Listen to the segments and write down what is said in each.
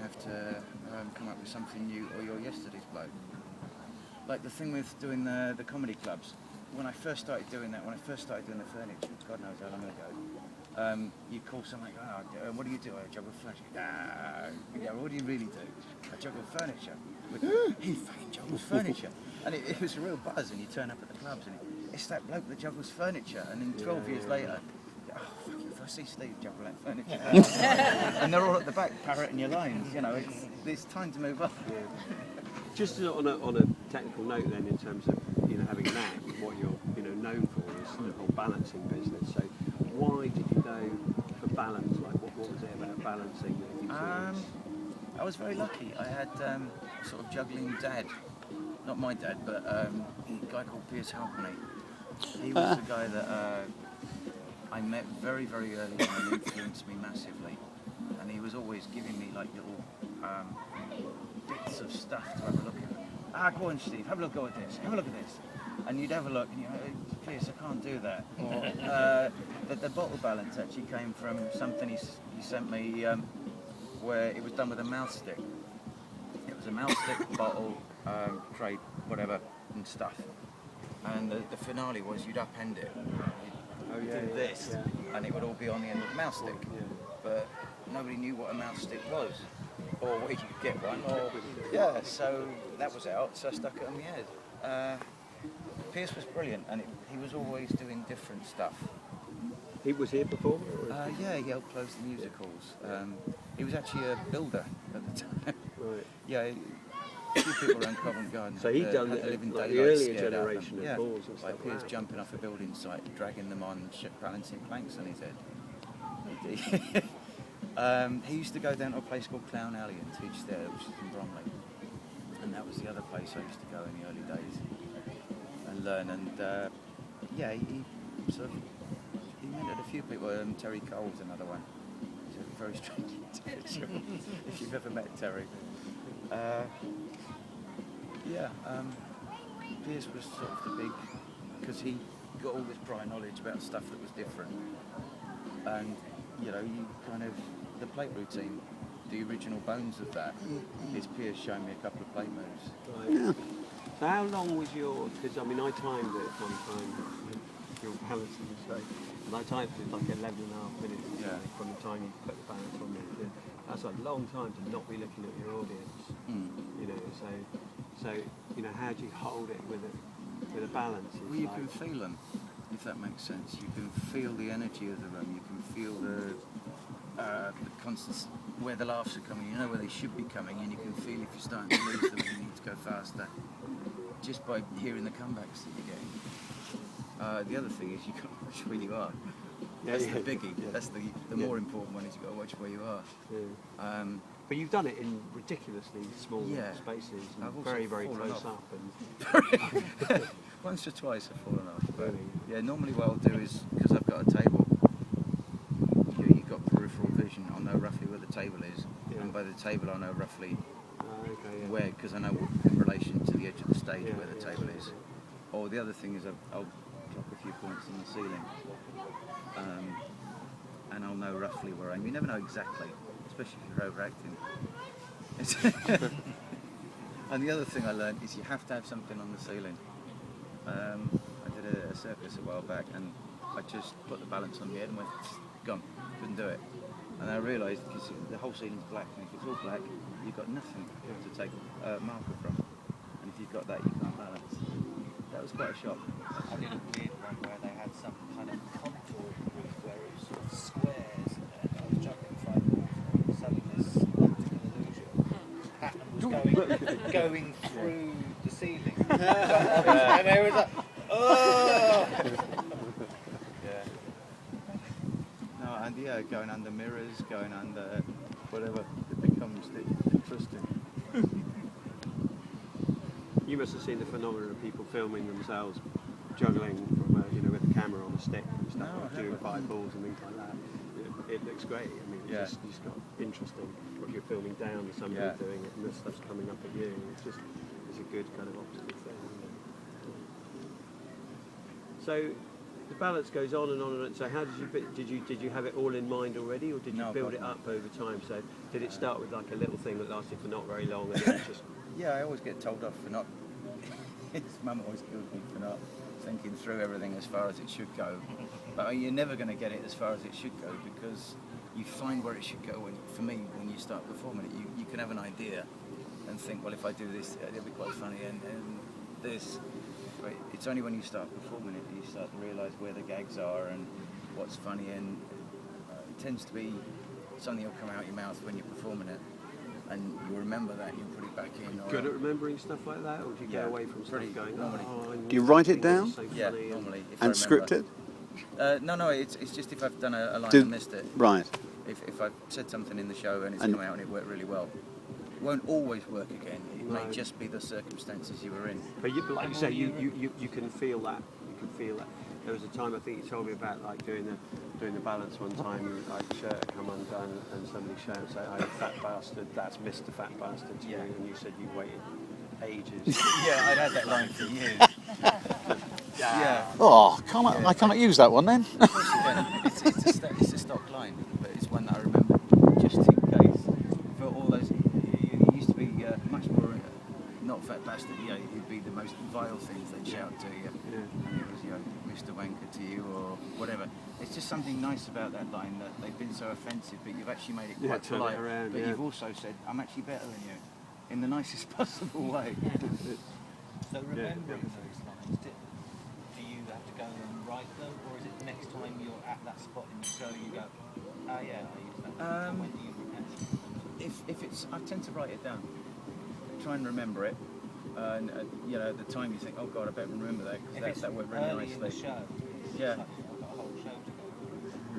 have to come up with something new, or you're yesterday's bloke. Like the thing with doing the comedy clubs. When I first started doing that, when I first started doing the furniture, God knows how long ago, you call someone like, oh, what do you do? I juggle furniture. Yeah, what do you really do? I juggle furniture. He fucking juggles furniture. And it was a real buzz, and you turn up at the clubs, and it's that bloke that juggles furniture. And then 12 years later, oh, fuck, if I see Steve juggle that furniture. And they're all at the back, parroting your lines, you know, it's time to move up. Yeah. Just on a technical note then, in terms of, you know, having that, what you're, you know, known for is the whole balancing business. So why did you go for balance? Like, what was it about balancing that you I was very lucky. I had sort of juggling dad. Not my dad, but a guy called Piers Halpenny. He was the guy that I met very, very early and influenced me massively. And he was always giving me like little bits of stuff to have a look at. Go on, Steve, have a look at this, have a look at this. And you'd have a look and you'd go, Piers, I can't do that. Or the bottle balance actually came from something he sent me where it was done with a mouth stick. It was a mouth stick, bottle, tray, whatever, and stuff. And the finale was you'd upend it. You'd do this, and it would all be on the end of the mouth stick. But nobody knew what a mouth stick was, or where you could get one. Or so that was out, so I stuck it on my head. Piers was brilliant, and he was always doing different stuff. He was here before? Yeah, he helped close the musicals. He was actually a builder at the time. Right. Yeah, a few people around Covent Garden. So he'd done like the earlier generation of balls and stuff. Like Piers jumping off a building site, dragging them on, balancing planks on his head. He used to go down to a place called Clown Alley and teach there, which is in Bromley. And that was the other place I used to go in the early days and learn. And he sort of mentored a few people. Terry Cole's another one. He's a very strange individual, if you've ever met Terry. Piers was sort of the big, because he got all this prior knowledge about stuff that was different. And, you know, you kind of, the plate routine, the original bones of that is Piers showing me a couple of plate moves. Right. Yeah. So how long was your, because I mean I timed it one time, your balancing mistake, and I timed it like 11 and a half minutes from the time you put the balance on me. That's a long time to not be looking at your audience, you know, so you know, how do you hold it with a balance? Well, you can feel them, if that makes sense. You can feel the energy of the room, you can feel the constant, where the laughs are coming, you know where they should be coming, and you can feel if you're starting to lose them and you need to go faster, just by hearing the comebacks that you're getting. The other thing is you got to watch where you are. That's the biggie. Yeah. That's the more important one, is you got to watch where you are. Yeah. But you've done it in ridiculously small spaces, and very, very close up. And once or twice I've fallen off. But yeah, normally what I'll do is, because I've got a table, you've got peripheral vision, I'll know roughly where the table is, and by the table I'll know roughly where, because I know in relation to the edge of the stage where the table is. Or the other thing is I'll drop a few points in the ceiling, and I'll know roughly where I am. You never know exactly, especially if you're overacting. And the other thing I learned is you have to have something on the ceiling. I did a circus a while back, and I just put the balance on the head and went, gone, couldn't do it. And I realised, because the whole ceiling's black, and if it's all black, you've got nothing to take a marker from. And if you've got that, you can't balance. That was quite a shock. I did a weird one where they had some kind of contour roof where it was sort of squares, and I was jumping 5 balls, and suddenly this optical illusion pattern was going through the ceiling. And they was like, oh! No, and going under mirrors, going under whatever, it becomes interesting. You must have seen the phenomenon of people filming themselves juggling from with a camera on a stick and stuff, doing 5 balls and things like that. It looks great. I mean, it's just got interesting. If you're filming down and somebody's doing it and this stuff's coming up at you, it's a good kind of optical thing. So The balance goes on and on and on. So how did you have it all in mind already, or did you build it up over time? So did it start with like a little thing that lasted for not very long, and then just? Yeah, I always get told off for not. His mum always killed me for not thinking through everything as far as it should go. But you're never going to get it as far as it should go because you find where it should go. And for me, when you start performing it, you can have an idea and think, well, if I do this, it'll be quite funny, and this. But it's only when you start performing it that you start to realise where the gags are and what's funny, and it tends to be something will come out your mouth when you're performing it, and you remember that and you put it back in. Good at remembering stuff like that, or do you go away from stuff going? Normally. Do you write it down? So Yeah, normally. And script it? No, it's just if I've done a line and missed it. Right. If I've said something in the show and it's come out and it worked really well. It won't always work again. It may just be the circumstances you were in. But like you say, you can feel that. You can feel that. There was a time I think you told me about like doing the balance one time. Like shirt had come undone and somebody shouted, "Say, "Hey, fat bastard! That's Mr. Fat Bastard." To you, and you said you waited ages. Yeah, I'd had that line for years. Yeah. Oh, I cannot use that one then. Of course you can. It's a stock line, but it's one that I remember just in case. For all those, it used to be much more not fat bastard. Yeah, it'd be the most vile things they'd shout to you, and it was Mr. Wanker to you or whatever. It's just something nice about that line that they've been so offensive, but you've actually made it quite polite. But you've also said, "I'm actually better than you," in the nicest possible way. So remembering those lines, do you have to go and write them, or is it next time you're at that spot in the show you go, oh yeah, I use that. When do you actually? If it's, I tend to write it down, try and remember it, and at the time you think, oh God, I better remember that because that went really nicely. In the show, yeah. Like, I've got a whole show to go.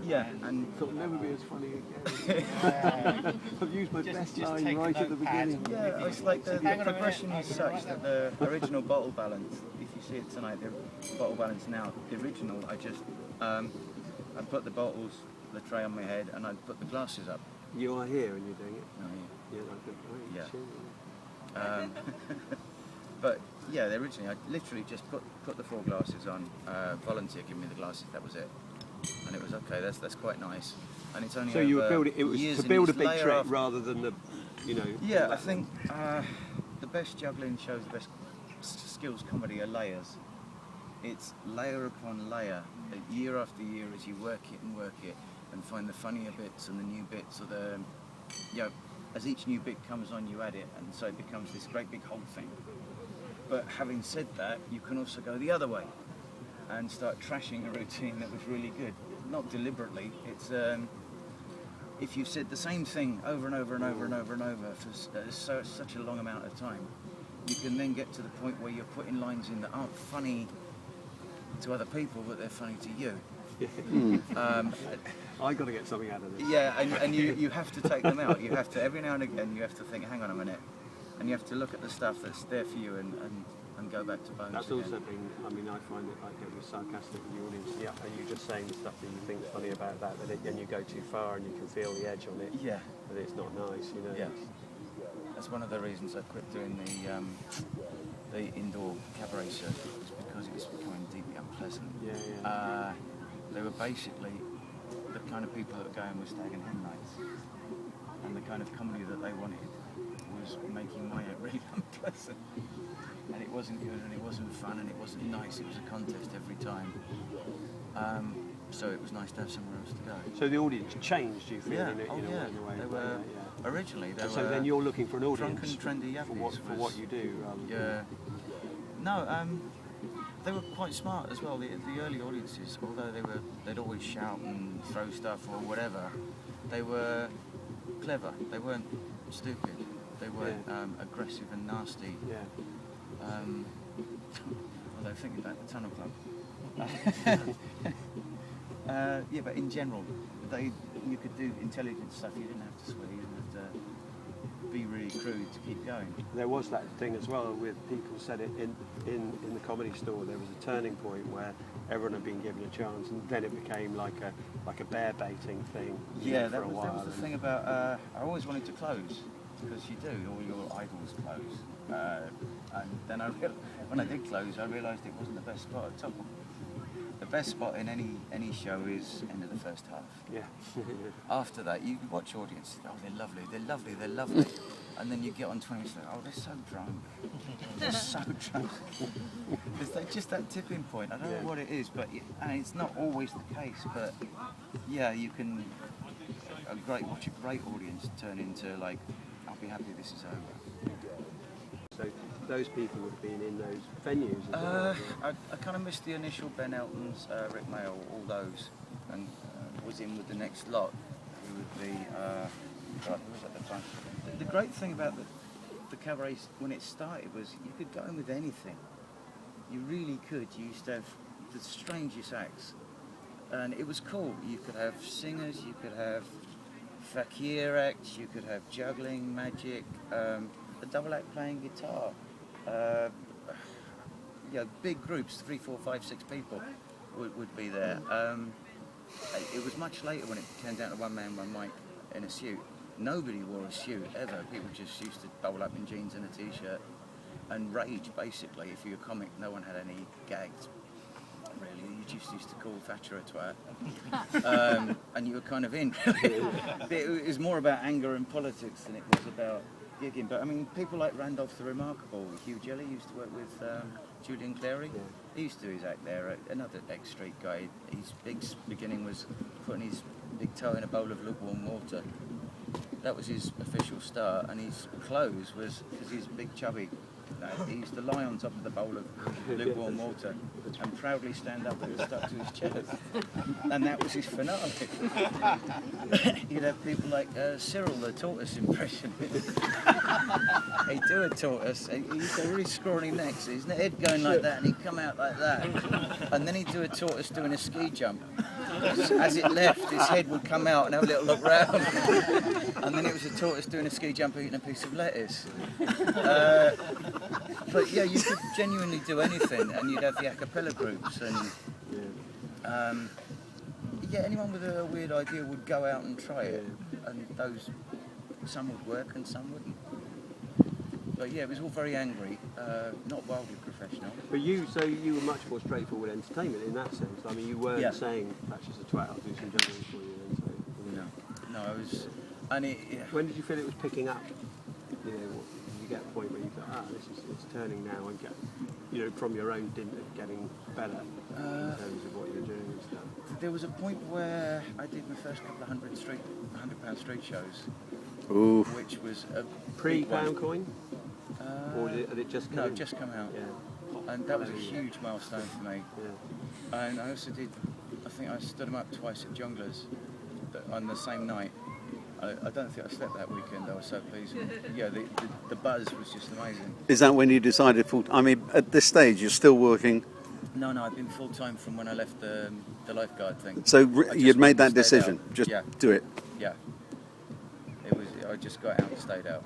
Yeah, and it'll never be as funny again. I've used my best line right at the beginning. Yeah, it's like the progression is such that the original bottle balance, if you see it tonight, the bottle balance now, the original, I just, I put the bottles, the tray on my head, and I put the glasses up. You are here and you're doing it? Oh, Yeah, like good. Yeah. But yeah, originally I literally just put the 4 glasses on. Volunteer gave me the glasses. That was it, and it was okay. That's quite nice. And it's only so you were building. It was to build a big trick rather than the, Yeah, I think the best juggling shows, the best skills comedy are layers. It's layer upon layer, year after year, as you work it and find the funnier bits and the new bits, or the as each new bit comes on, you add it, and so it becomes this great big whole thing. But having said that, you can also go the other way and start trashing a routine that was really good. Not deliberately. It's if you've said the same thing over and over and over and over and over for such a long amount of time, you can then get to the point where you're putting lines in that aren't funny to other people, but they're funny to you. I got to get something out of this. Yeah, and you have to take them out. You have to, every now and again, you have to think, hang on a minute, and you have to look at the stuff that's there for you and go back to bones. That's again. also been, I mean, I find it like it was sarcastic in the audience. Yeah, and you just saying the stuff that you think is funny about that, and you go too far and you can feel the edge on it. Yeah. But it's not nice, Yeah. That's one of the reasons I quit doing the indoor cabaret circuit, was because it was becoming deeply unpleasant. Yeah. They were basically the kind of people that were going with stag and hen nights, and the kind of comedy that they wanted was making my really unpleasant. And it wasn't good, and it wasn't fun, and it wasn't nice. It was a contest every time. So it was nice to have somewhere else to go. So the audience changed, you feel, Yeah. in a way. They were originally. They so were then you're looking for an audience drunken, trendy yuppies for what you do. Yeah. No, they were quite smart as well. The early audiences, although they'd always shout and throw stuff or whatever, they were clever. They weren't stupid. They weren't aggressive and nasty. Yeah. Although thinking about the Tunnel Club. Yeah, but in general, you could do intelligent stuff. You didn't have to swear. You didn't have to be really crude to keep going. There was that thing as well with people said it in the Comedy Store. There was a turning point where everyone had been given a chance, and then it became like a bear baiting thing. Yeah, for a while. That was the thing about. I always wanted to close, because you do. All your idols close, and then when I did close, I realised it wasn't the best spot at top. The best spot in any show is end of the first half. Yeah. After that, you watch audience. Oh, they're lovely, they're lovely, they're lovely. And then you get on 20 minutes. Oh, they're so drunk. They're so drunk. It's just that tipping point. I don't know what it is, but and it's not always the case. But yeah, you can watch a great audience turn into like, I'll be happy this is over. So those people would have been in those venues as well. I kind of missed the initial Ben Elton's, Rick Mail, all those, and was in with the next lot, who would be, who was at the time. The great thing about the cabaret when it started was you could go in with anything. You really could. You used to have the strangest acts, and it was cool. You could have singers, you could have fakir acts, you could have juggling, magic, a double act playing guitar. Big groups, 3, 4, 5, 6 people would be there. It was much later when it came down to one man, one mic in a suit. Nobody wore a suit ever. People just used to double up in jeans and a t-shirt and rage, basically. If you were a comic, no one had any gags, really. You just used to call Thatcher a twat. And you were kind of in. It was more about anger and politics than it was about gigging. But I mean, people like Randolph the Remarkable, Hugh Jelly used to work with Julian Clary. Yeah. He used to do his act there. Another ex-street guy. His big beginning was putting his big toe in a bowl of lukewarm water. That was his official start, and his clothes was because he's big chubby. He used to lie on top of the bowl of lukewarm water and proudly stand up with it stuck to his chest. And that was his finale. You'd have people like Cyril, the tortoise impression. He'd do a tortoise. He used to have really scrawny neck, so his head going like that, and he'd come out like that. And then he'd do a tortoise doing a ski jump. As it left, his head would come out and have a little look round. And then it was a tortoise doing a ski jump eating a piece of lettuce. But yeah, you could genuinely do anything, and you'd have the a cappella groups, and anyone with a weird idea would go out and try it, and some would work and some wouldn't. But yeah, it was all very angry, not wildly professional. But you were much more straightforward entertainment in that sense. I mean, you weren't saying that's just a twat, I'll do some juggling for you. And so, No, I was, and When did you feel it was picking up? You know, did you get a point where you thought, it's turning now and from your own dint of getting better in terms of what you're doing and stuff? There was a point where I did my first couple of £100 street shows, Ooh. which was a Pre-pound coin? Or had it just come No, in? it just come out. Yeah. And that was a huge milestone for me. Yeah. And I also did, I think I stood them up twice at Jongleurs on the same night. I don't think I slept that weekend, I was so pleased. Yeah, the buzz was just amazing. Is that when you decided I mean, at this stage, you're still working? No, I've been full-time from when I left the lifeguard thing. So you'd made that stayed decision? out. Just Yeah. do it? Yeah. I just got out and stayed out.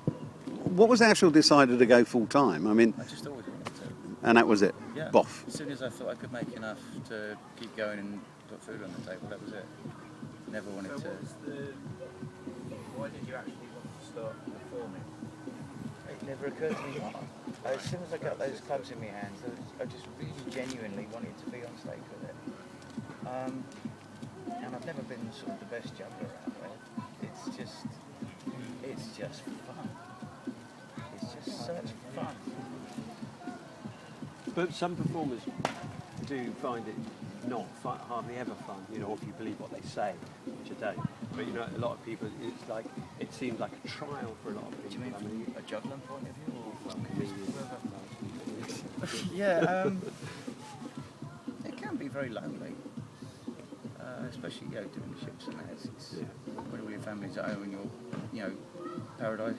What was the actual decider to go full-time? I mean, I just always wanted to. and that was it? Yeah. Boff. As soon as I thought I could make enough to keep going and put food on the table, that was it. Never wanted to. Why did you actually want to start performing? It never occurred to me not. As soon as I got those clubs in my hands, I just really genuinely wanted to be on stage with it. And I've never been sort of the best juggler out there. It's just fun. It's just such fun. But some performers do find it not fun, hardly ever fun, if you believe what they say, which I don't. But a lot of people, it seems like a trial for a lot of people. Do you mean from a juggling point of view, or comedians? Yeah, it can be very lonely, especially doing the ships and that. It's when all your family's at home and you're, paradise,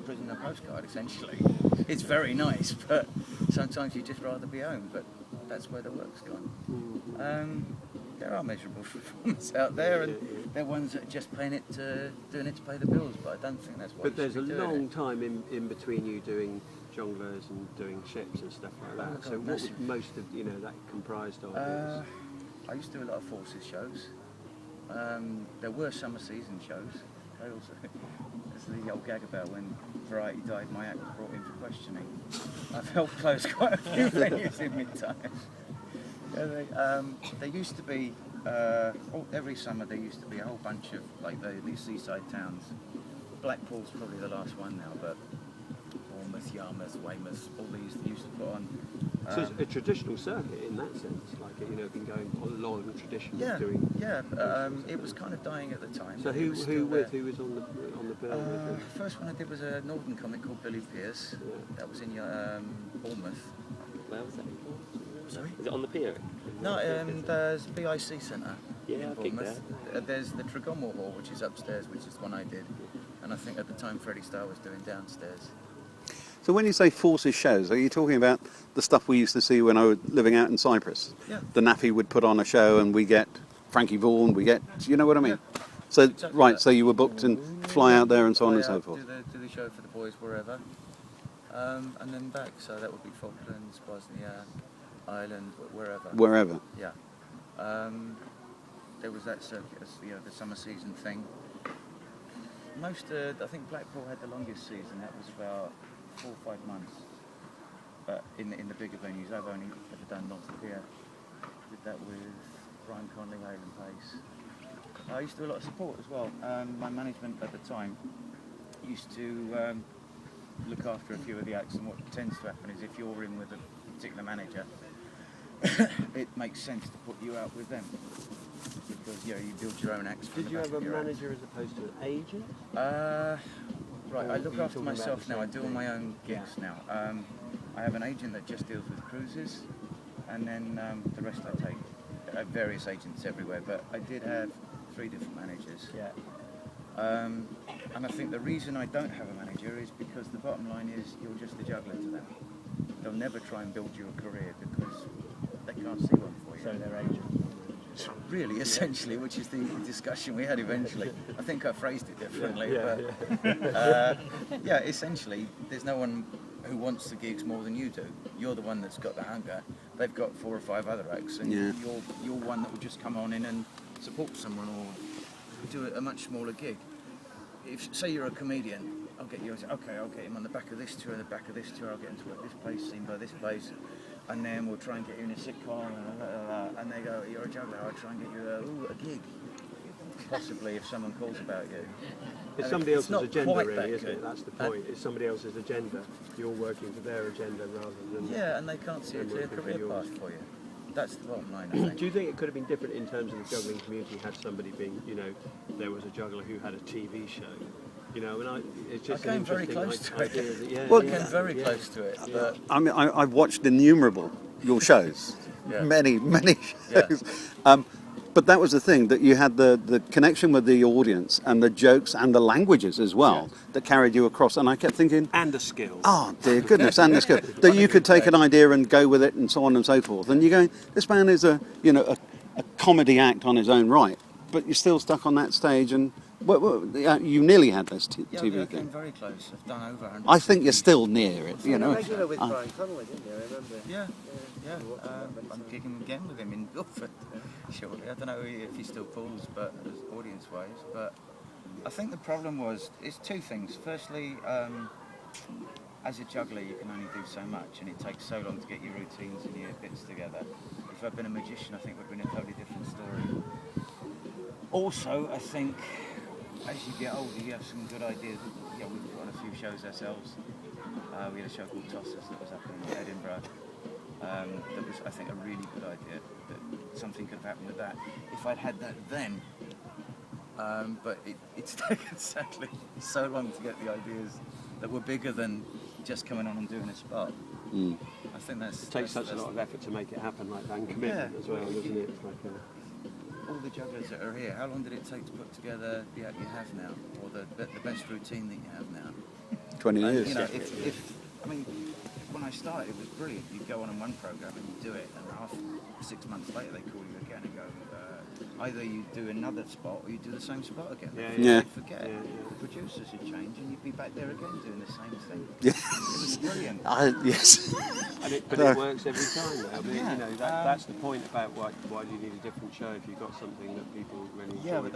prisoner postcard essentially. It's very nice, but sometimes you'd just rather be home. But that's where the work's gone. There are miserable performers out there, and they're ones that are just doing it to pay the bills. But I don't think that's what. But there's a long time in between you doing Jongleurs and doing ships and stuff like that. God, So what was most of that comprised of? I used to do a lot of forces shows. There were summer season shows. They also, there's the old gag about when Variety died, my act was brought in for questioning. I've helped close quite a few venues in my time. There used to be, every summer there used to be a whole bunch of like these seaside towns. Blackpool's probably the last one now, but Bournemouth, Yarmouth, Weymouth, all these they used to put on. So it's a traditional circuit in that sense, like been going on a long tradition of doing. It was kind of dying at the time. So who was on the bill? First one I did was a northern comic called Billy Pierce. Yeah. That was in Bournemouth. Where was that? Sorry? Is it on the pier? No, there's BIC Centre Yeah, in I've gigged Bournemouth. There's the Tregonwell Hall, which is upstairs, which is the one I did. And I think at the time Freddie Starr was doing downstairs. So when you say forces shows, are you talking about the stuff we used to see when I was living out in Cyprus? Yeah. The Naffy would put on a show and we get Frankie Vaughan, you know what I mean? Yeah. So, Exactly right, that. so you were booked and fly out there and so on and Fly so out, forth. Do the show for the boys wherever. And then back, so that would be Falklands, Bosnia, Ireland, wherever. Wherever. Yeah. There was that circuit, the summer season thing. I think Blackpool had the longest season. That was about 4 or 5 months. But in the bigger venues, I've only ever done North Pier. Did that with Brian Conley, Hayden Pace. I used to do a lot of support as well. My management at the time used to look after a few of the acts, and what tends to happen is if you're in with a particular manager, it makes sense to put you out with them because you build your own acts. Did you have a manager as opposed to an agent? Right, I look after myself now. I do all my own gigs Yeah. now. I have an agent that just deals with cruises, and then the rest I take. I have various agents everywhere, but I did have 3 different managers. Yeah. And I think the reason I don't have a manager is because the bottom line is you're just a juggler to them. They'll never try and build you a career because they can't see one for you. So they're agents. Really, essentially, which is the discussion we had eventually. I think I phrased it differently, but essentially, there's no one who wants the gigs more than you do. You're the one that's got the hunger. They've got 4 or 5 other acts, and you're one that will just come on in and support someone or do a much smaller gig. If say you're a comedian, I'll get you. Okay, I'll get him on the back of this tour, the back of this tour. I'll get him to work this place, seen by this place, and then we'll try and get you in a sitcom. And they go, "You're a juggler. I'll try and get you a gig." Possibly, if someone calls about you. It's somebody else's not agenda, quite really, that isn't good. it? That's the point. It's somebody else's agenda. You're working for their agenda rather than. Yeah, and they can't see a clear career path for you. That's the bottom line, I think. Do you think it could have been different in terms of the juggling community had somebody been, there was a juggler who had a TV show? It's just I came very close to it. I came very close to it. But I mean, I've watched innumerable your shows, many shows. But that was the thing, that you had the connection with the audience and the jokes and the languages as well that carried you across. And I kept thinking... And the skill. Oh, dear goodness, and the skill. That you could take an idea and go with it and so on and so forth. And you're going, this man is a comedy act on his own right, but you're still stuck on that stage and... you nearly had this TV I thing. came very close. I've done over 100. I think you're still near it, You were regular with Brian Connolly, didn't you? I remember. Yeah. I'm gigging again with him in Guildford shortly. I don't know if he still pulls, but audience-wise. But I think the problem was, it's 2 things. Firstly, as a juggler, you can only do so much, and it takes so long to get your routines and your bits together. If I'd been a magician, I think we'd been a totally different story. Also, I think as you get older, you have some good ideas. We've put on a few shows ourselves. We had a show called Tossers that was up in Edinburgh. That was, I think, a really good idea. That something could have happened with that if I'd had that then. But it's taken sadly so long to get the ideas that were bigger than just coming on and doing a spot. I think It takes such a lot of effort to make it happen like that, and commitment as well, doesn't it? It's like all the jugglers that are here, how long did it take to put together the act you have now, or the best routine that you have now? 20 years. When I started, it was brilliant. You'd go on one program and you do it, and 6 months later they call you again and go, either you do another spot or you do the same spot again. You'd forget. The producers would change and you'd be back there again doing the same thing. Yeah. It was brilliant. Yes. But it works every time. Though. I mean, that's the point about why do you need a different show if you've got something that people really enjoy doing.